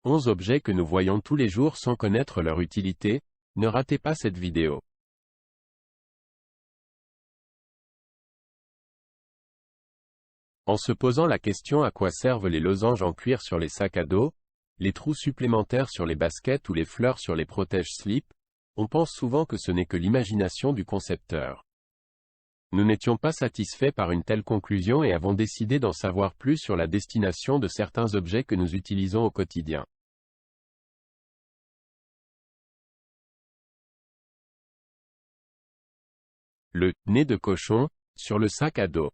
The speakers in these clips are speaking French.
11 objets que nous voyons tous les jours sans connaître leur utilité. Ne ratez pas cette vidéo. En se posant la question à quoi servent les losanges en cuir sur les sacs à dos, les trous supplémentaires sur les baskets ou les fleurs sur les protège-slips, on pense souvent que ce n'est que l'imagination du concepteur. Nous n'étions pas satisfaits par une telle conclusion et avons décidé d'en savoir plus sur la destination de certains objets que nous utilisons au quotidien. Le « nez de cochon » sur le sac à dos.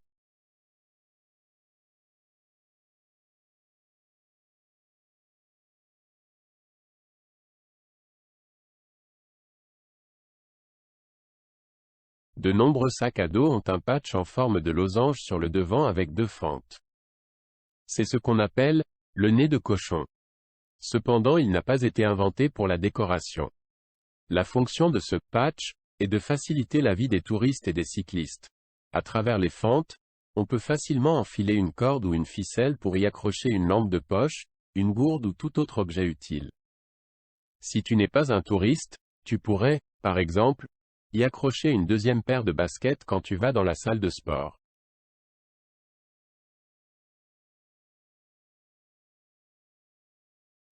De nombreux sacs à dos ont un patch en forme de losange sur le devant avec 2 fentes. C'est ce qu'on appelle le nez de cochon. Cependant, il n'a pas été inventé pour la décoration. La fonction de ce patch est de faciliter la vie des touristes et des cyclistes. À travers les fentes, on peut facilement enfiler une corde ou une ficelle pour y accrocher une lampe de poche, une gourde ou tout autre objet utile. Si tu n'es pas un touriste, tu pourrais, par exemple, y accrocher une deuxième paire de baskets quand tu vas dans la salle de sport.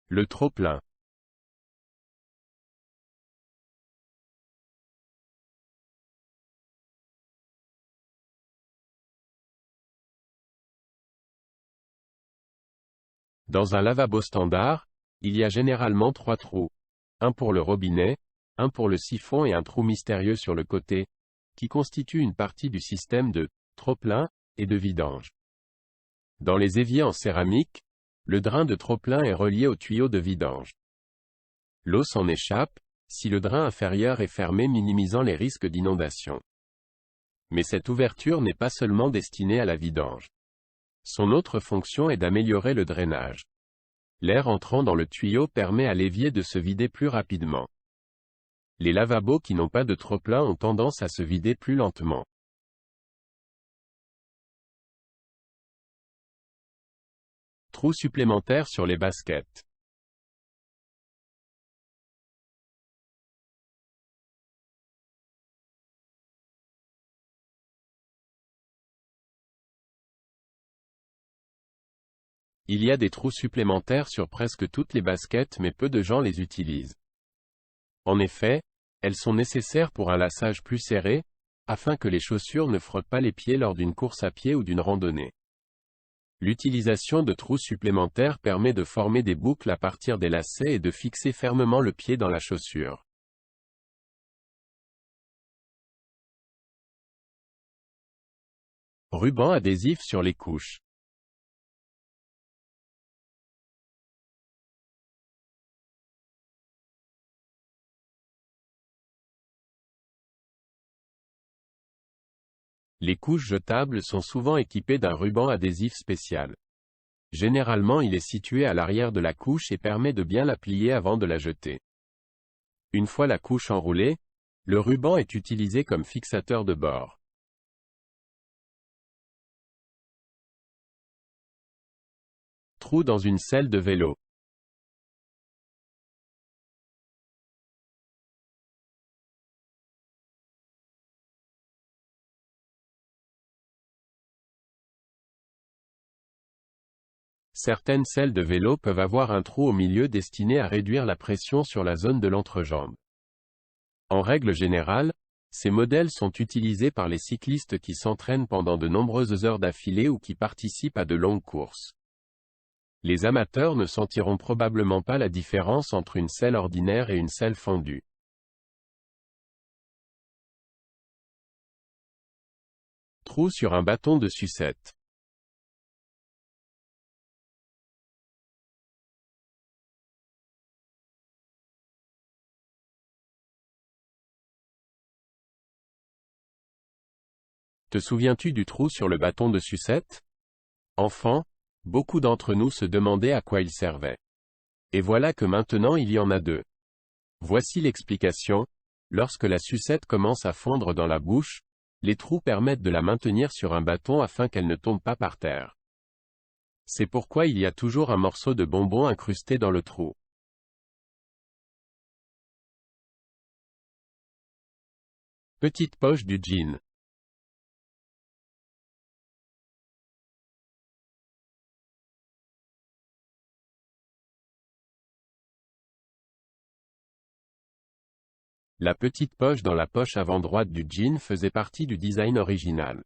Le trop-plein. Dans un lavabo standard, il y a généralement 3 trous. Un pour le robinet, un pour le siphon et un trou mystérieux sur le côté, qui constitue une partie du système de trop-plein et de vidange. Dans les éviers en céramique, le drain de trop-plein est relié au tuyau de vidange. L'eau s'en échappe, si le drain inférieur est fermé, minimisant les risques d'inondation. Mais cette ouverture n'est pas seulement destinée à la vidange. Son autre fonction est d'améliorer le drainage. L'air entrant dans le tuyau permet à l'évier de se vider plus rapidement. Les lavabos qui n'ont pas de trop-plein ont tendance à se vider plus lentement. Trous supplémentaires sur les baskets. Il y a des trous supplémentaires sur presque toutes les baskets, mais peu de gens les utilisent. En effet, elles sont nécessaires pour un laçage plus serré, afin que les chaussures ne frottent pas les pieds lors d'une course à pied ou d'une randonnée. L'utilisation de trous supplémentaires permet de former des boucles à partir des lacets et de fixer fermement le pied dans la chaussure. Ruban adhésif sur les couches. Les couches jetables sont souvent équipées d'un ruban adhésif spécial. Généralement, il est situé à l'arrière de la couche et permet de bien la plier avant de la jeter. Une fois la couche enroulée, le ruban est utilisé comme fixateur de bord. Trou dans une selle de vélo. Certaines selles de vélo peuvent avoir un trou au milieu destiné à réduire la pression sur la zone de l'entrejambe. En règle générale, ces modèles sont utilisés par les cyclistes qui s'entraînent pendant de nombreuses heures d'affilée ou qui participent à de longues courses. Les amateurs ne sentiront probablement pas la différence entre une selle ordinaire et une selle fendue. Trou sur un bâton de sucette. Te souviens-tu du trou sur le bâton de sucette? Enfant, beaucoup d'entre nous se demandaient à quoi il servait. Et voilà que maintenant il y en a 2. Voici l'explication. Lorsque la sucette commence à fondre dans la bouche, les trous permettent de la maintenir sur un bâton afin qu'elle ne tombe pas par terre. C'est pourquoi il y a toujours un morceau de bonbon incrusté dans le trou. Petite poche du jean. La petite poche dans la poche avant droite du jean faisait partie du design original.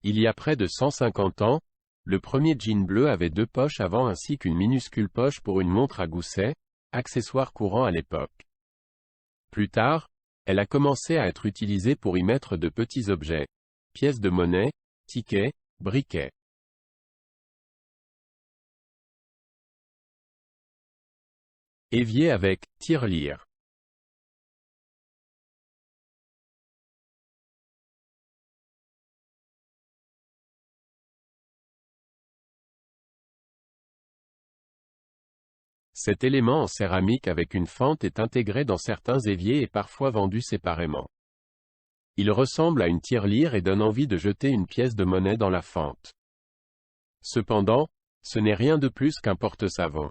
Il y a près de 150 ans, le premier jean bleu avait 2 poches avant ainsi qu'une minuscule poche pour une montre à gousset, accessoire courant à l'époque. Plus tard, elle a commencé à être utilisée pour y mettre de petits objets, pièces de monnaie, tickets, briquets. Évier avec tirelire. Cet élément en céramique avec une fente est intégré dans certains éviers et parfois vendu séparément. Il ressemble à une tirelire et donne envie de jeter une pièce de monnaie dans la fente. Cependant, ce n'est rien de plus qu'un porte-savon.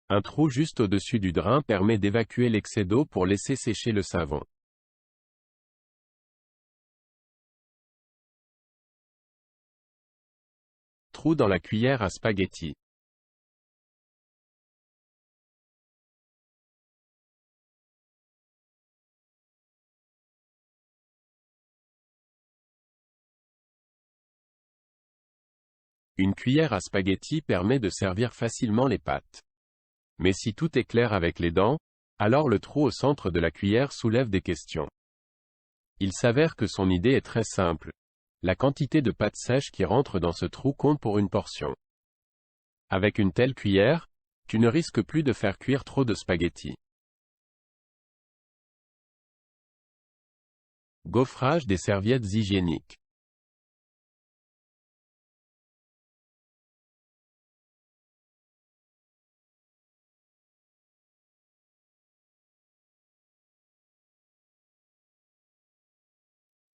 Un trou juste au-dessus du drain permet d'évacuer l'excès d'eau pour laisser sécher le savon. Trou dans la cuillère à spaghetti. Une cuillère à spaghetti permet de servir facilement les pâtes. Mais si tout est clair avec les dents, alors le trou au centre de la cuillère soulève des questions. Il s'avère que son idée est très simple. La quantité de pâte sèche qui rentre dans ce trou compte pour une portion. Avec une telle cuillère, tu ne risques plus de faire cuire trop de spaghettis. Gaufrage des serviettes hygiéniques.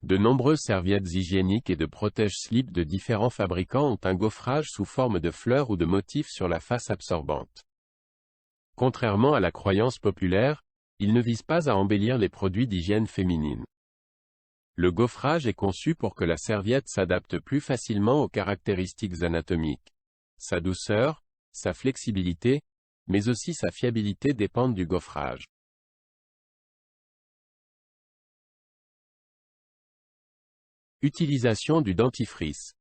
De nombreuses serviettes hygiéniques et de protège-slips de différents fabricants ont un gaufrage sous forme de fleurs ou de motifs sur la face absorbante. Contrairement à la croyance populaire, ils ne visent pas à embellir les produits d'hygiène féminine. Le gaufrage est conçu pour que la serviette s'adapte plus facilement aux caractéristiques anatomiques. Sa douceur, sa flexibilité, mais aussi sa fiabilité dépendent du gaufrage. Utilisation du dentifrice.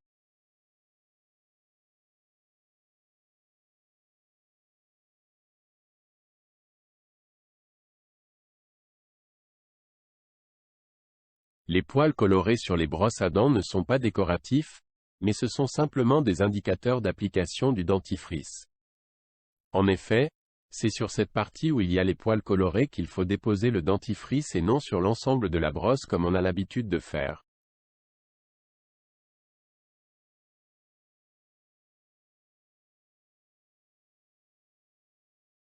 Les poils colorés sur les brosses à dents ne sont pas décoratifs, mais ce sont simplement des indicateurs d'application du dentifrice. En effet, c'est sur cette partie où il y a les poils colorés qu'il faut déposer le dentifrice et non sur l'ensemble de la brosse comme on a l'habitude de faire.